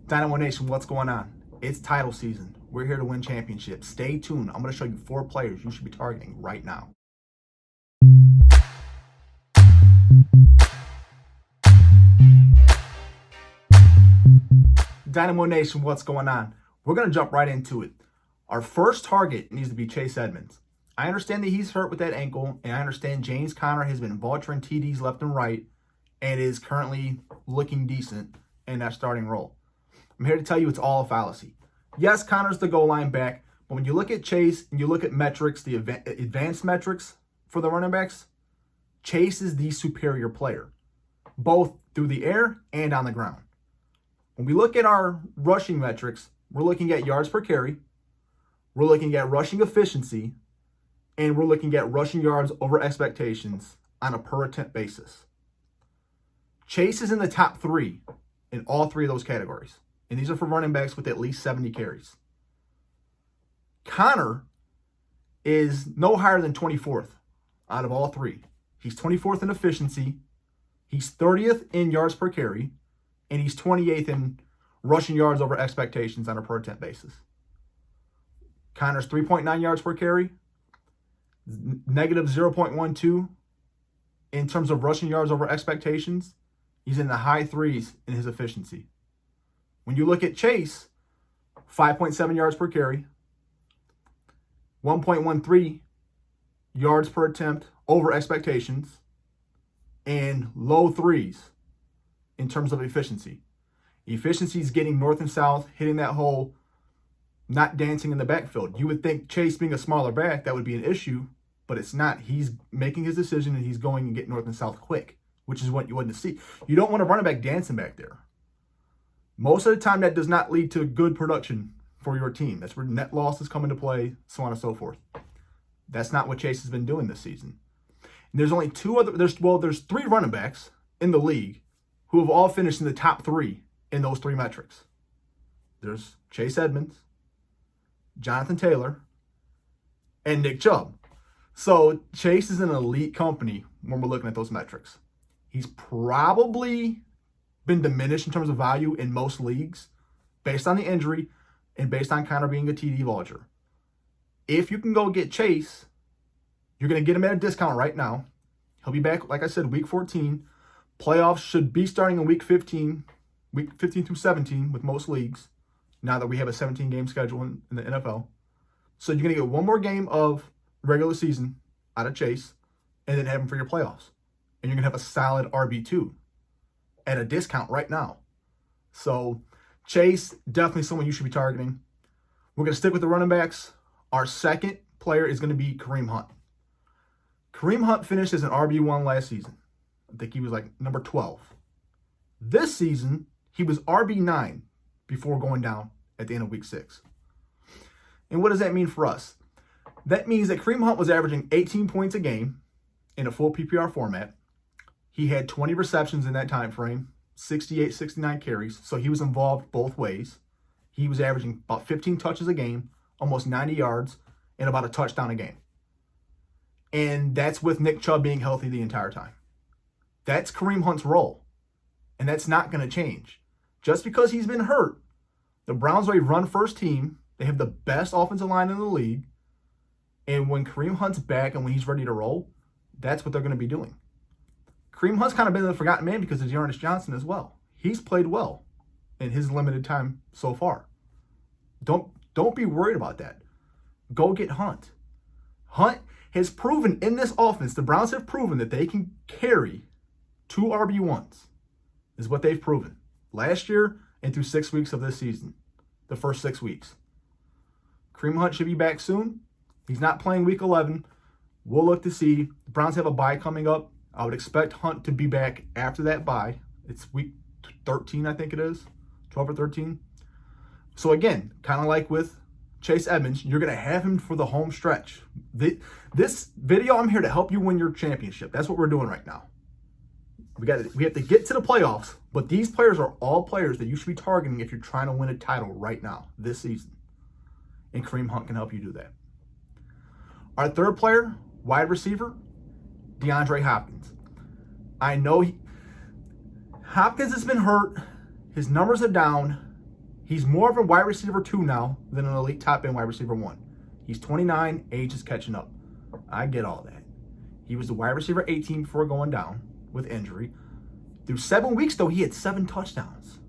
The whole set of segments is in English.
Dynamo Nation, what's going on? It's title season. We're here to win championships. Stay tuned. I'm going to show you 4 players you should be targeting right now. Dynamo Nation, what's going on? We're going to jump right into it. Our first target needs to be Chase Edmonds. I understand that he's hurt with that ankle, and I understand James Conner has been vulturing TDs left and right and is currently looking decent in that starting role. I'm here to tell you it's all a fallacy. Yes, Connor's the goal line back, but when you look at Chase and you look at metrics, the advanced metrics for the running backs, Chase is the superior player, both through the air and on the ground. When we look at our rushing metrics, we're looking at yards per carry, we're looking at rushing efficiency, and we're looking at rushing yards over expectations on a per attempt basis. Chase is in the top 3 in all 3 of those categories. And these are for running backs with at least 70 carries. Conner is no higher than 24th out of all 3. He's 24th in efficiency. He's 30th in yards per carry. And he's 28th in rushing yards over expectations on a per attempt basis. Conner's 3.9 yards per carry. Negative 0.12 in terms of rushing yards over expectations. He's in the high 3s in his efficiency. When you look at Chase, 5.7 yards per carry, 1.13 yards per attempt over expectations, and low 3s in terms of efficiency. Efficiency is getting north and south, hitting that hole, not dancing in the backfield. You would think Chase being a smaller back, that would be an issue, but it's not. He's making his decision and he's going and getting north and south quick, which is what you want to see. You don't want a running back dancing back there. Most of the time, that does not lead to good production for your team. That's where net losses come into play, so on and so forth. That's not what Chase has been doing this season. And there's only 3 running backs in the league who have all finished in the top 3 in those 3 metrics. There's Chase Edmonds, Jonathan Taylor, and Nick Chubb. So Chase is an elite company when we're looking at those metrics. He's probably been diminished in terms of value in most leagues based on the injury and based on Conner being a TD vulture. If you can go get Chase, you're going to get him at a discount right now. He'll be back, like I said, week 14. Playoffs should be starting in week 15 through 17 with most leagues, now that we have a 17-game schedule in the NFL. So you're going to get one more game of regular season out of Chase and then have him for your playoffs. And you're going to have a solid RB2 at a discount right now. So Chase, definitely someone you should be targeting. We're going to stick with the running backs. Our second player is going to be Kareem Hunt. Kareem Hunt finished as an RB1 last season. I think he was like number 12. This season, he was RB9 before going down at the end of week 6. And what does that mean for us? That means that Kareem Hunt was averaging 18 points a game in a full PPR format. He had 20 receptions in that time frame, 68, 69 carries, so he was involved both ways. He was averaging about 15 touches a game, almost 90 yards, and about a touchdown a game. And that's with Nick Chubb being healthy the entire time. That's Kareem Hunt's role, and that's not going to change. Just because he's been hurt, the Browns are a run-first team. They have the best offensive line in the league, and when Kareem Hunt's back and when he's ready to roll, that's what they're going to be doing. Kareem Hunt's kind of been the forgotten man because of Dearness Johnson as well. He's played well in his limited time so far. Don't be worried about that. Go get Hunt. Hunt has proven in this offense, the Browns have proven that they can carry 2 RB1s, is what they've proven. Last year and through 6 weeks of this season, the first 6 weeks. Kareem Hunt should be back soon. He's not playing week 11. We'll look to see. The Browns have a bye coming up. I would expect Hunt to be back after that bye. It's week 13, I think it is. 12 or 13. So again, kind of like with Chase Edmonds, you're going to have him for the home stretch. This video, I'm here to help you win your championship. That's what we're doing right now. We have to get to the playoffs, but these players are all players that you should be targeting if you're trying to win a title right now, this season. And Kareem Hunt can help you do that. Our third player, wide receiver, Deandre Hopkins. I know Hopkins has been hurt. His numbers are down. He's more of a wide receiver 2 now than an elite top end wide receiver 1. He's 29, age is catching up. I get all that. He was the wide receiver 18 before going down with injury. Through 7 weeks, though, he had 7 touchdowns.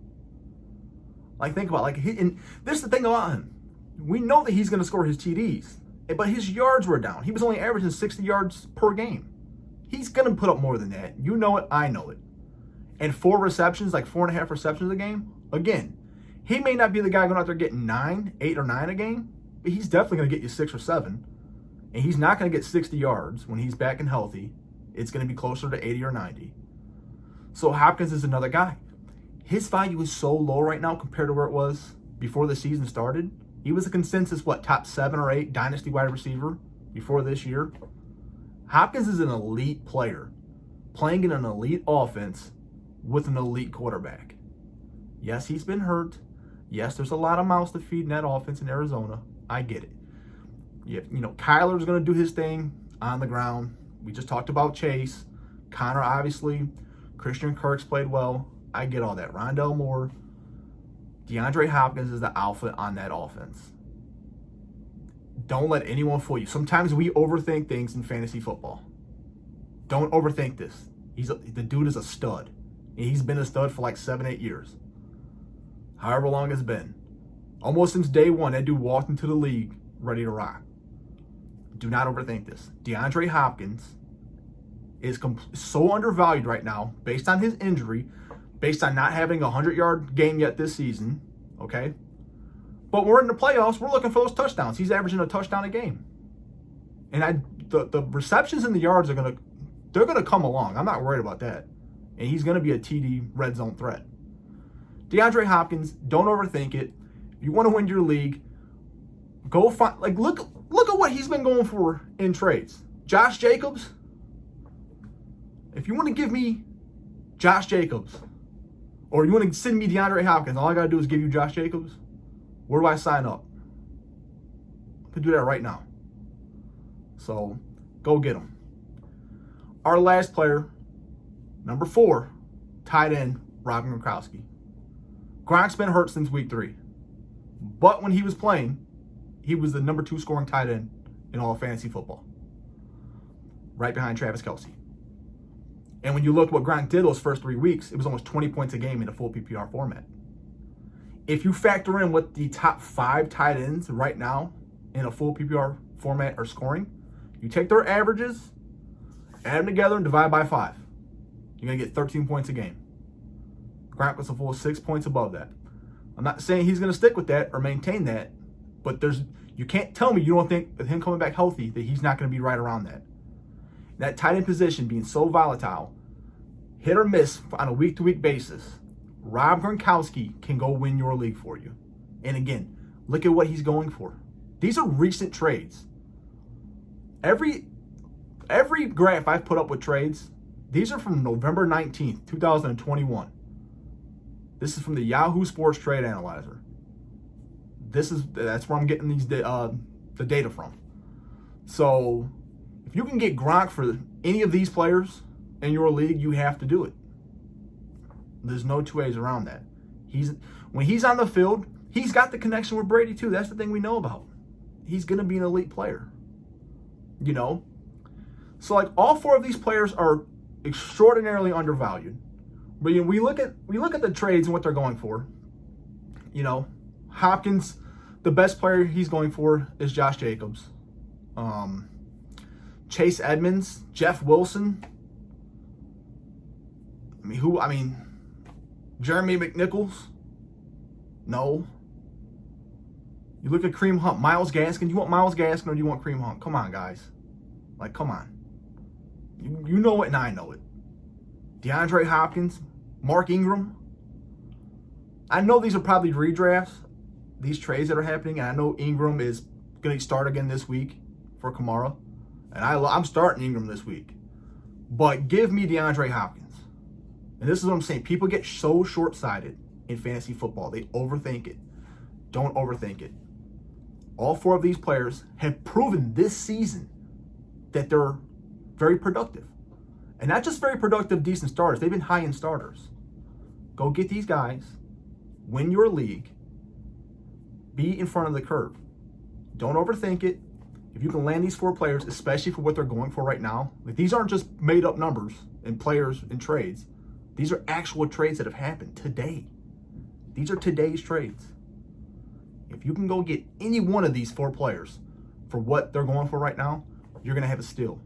Like, think about it. And this is the thing about him. We know that he's going to score his TDs, but his yards were down. He was only averaging 60 yards per game. He's going to put up more than that. You know it. I know it. And 4 receptions, like 4.5 receptions a game, again, he may not be the guy going out there getting 8 or 9 a game, but he's definitely going to get you 6 or 7. And he's not going to get 60 yards when he's back and healthy. It's going to be closer to 80 or 90. So Hopkins is another guy. His value is so low right now compared to where it was before the season started. He was a consensus, top 7 or 8 dynasty wide receiver before this year. Hopkins is an elite player playing in an elite offense with an elite quarterback. Yes, he's been hurt. Yes, there's a lot of mouths to feed in that offense in Arizona. I get it. Kyler's going to do his thing on the ground. We just talked about Chase. Connor, obviously. Christian Kirk's played well. I get all that. Rondell Moore. DeAndre Hopkins is the alpha on that offense. Don't let anyone fool you. Sometimes we overthink things in fantasy football. Don't overthink this. The dude is a stud. And he's been a stud for like 7-8 years. However long it's been. Almost since day one, that dude walked into the league ready to rock. Do not overthink this. DeAndre Hopkins is so undervalued right now based on his injury, based on not having a 100-yard game yet this season, okay? But we're in the playoffs. We're looking for those touchdowns. He's averaging a touchdown a game. And the receptions and the yards they're gonna come along. I'm not worried about that. And he's gonna be a TD red zone threat. DeAndre Hopkins, don't overthink it. If you want to win your league, go find look at what he's been going for in trades. Josh Jacobs. If you want to give me Josh Jacobs, or you want to send me DeAndre Hopkins, all I got to do is give you Josh Jacobs. Where do I sign up? I can do that right now. So, go get him. Our last player, number 4, tight end, Gronkowski. Gronk's been hurt since week 3. But when he was playing, he was the number 2 scoring tight end in all of fantasy football. Right behind Travis Kelce. And when you look what Gronk did those first 3 weeks, it was almost 20 points a game in a full PPR format. If you factor in what the top 5 tight ends right now in a full PPR format are scoring, you take their averages, add them together, and divide by 5. You're going to get 13 points a game. Gronk was a full 6 points above that. I'm not saying he's going to stick with that or maintain that, but you can't tell me you don't think with him coming back healthy that he's not going to be right around that. That tight end position being so volatile, hit or miss on a week-to-week basis, Rob Gronkowski can go win your league for you. And again, look at what he's going for. These are recent trades. Every graph I've put up with trades, these are from November 19th, 2021. This is from the Yahoo Sports Trade Analyzer. That's where I'm getting the data from. So if you can get Gronk for any of these players in your league, you have to do it. There's no two ways around that. When he's on the field, he's got the connection with Brady too. That's the thing we know about. He's going to be an elite player. So all 4 of these players are extraordinarily undervalued. But we look at the trades and what they're going for. Hopkins, the best player he's going for is Josh Jacobs. Chase Edmonds, Jeff Wilson. Jeremy McNichols? No. You look at Kareem Hunt, Myles Gaskin. Do you want Myles Gaskin or do you want Kareem Hunt? Come on, guys. Come on. You know it and I know it. DeAndre Hopkins, Mark Ingram. I know these are probably redrafts, these trades that are happening, and I know Ingram is going to start again this week for Kamara. And I'm starting Ingram this week. But give me DeAndre Hopkins. And this is what I'm saying. People get so short-sighted in fantasy football. They overthink it. Don't overthink it. All 4 of these players have proven this season that they're very productive. And not just very productive, decent starters. They've been high-end starters. Go get these guys. Win your league. Be in front of the curve. Don't overthink it. If you can land these 4 players, especially for what they're going for right now, like these aren't just made up numbers and players and trades. These are actual trades that have happened today. These are today's trades. If you can go get any one of these 4 players for what they're going for right now, you're going to have a steal.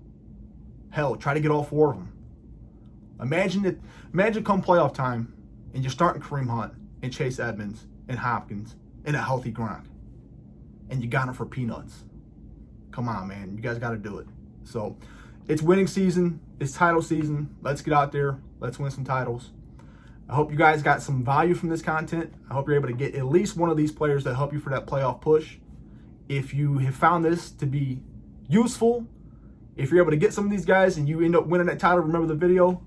Hell, try to get all 4 of them. Imagine come playoff time and you're starting Kareem Hunt and Chase Edmonds and Hopkins and a healthy Gronk. And you got them for peanuts. Come on, man. You guys got to do it. So it's winning season. It's title season. Let's get out there. Let's win some titles. I hope you guys got some value from this content. I hope you're able to get at least one of these players to help you for that playoff push. If you have found this to be useful, if you're able to get some of these guys and you end up winning that title, remember the video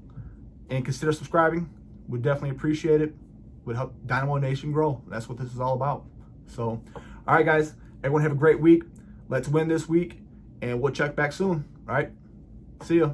and consider subscribing. Would definitely appreciate it. Would help Dynamo Nation grow. That's what this is all about. So, all right, guys. Everyone have a great week. Let's win this week, and we'll check back soon. All right? See ya.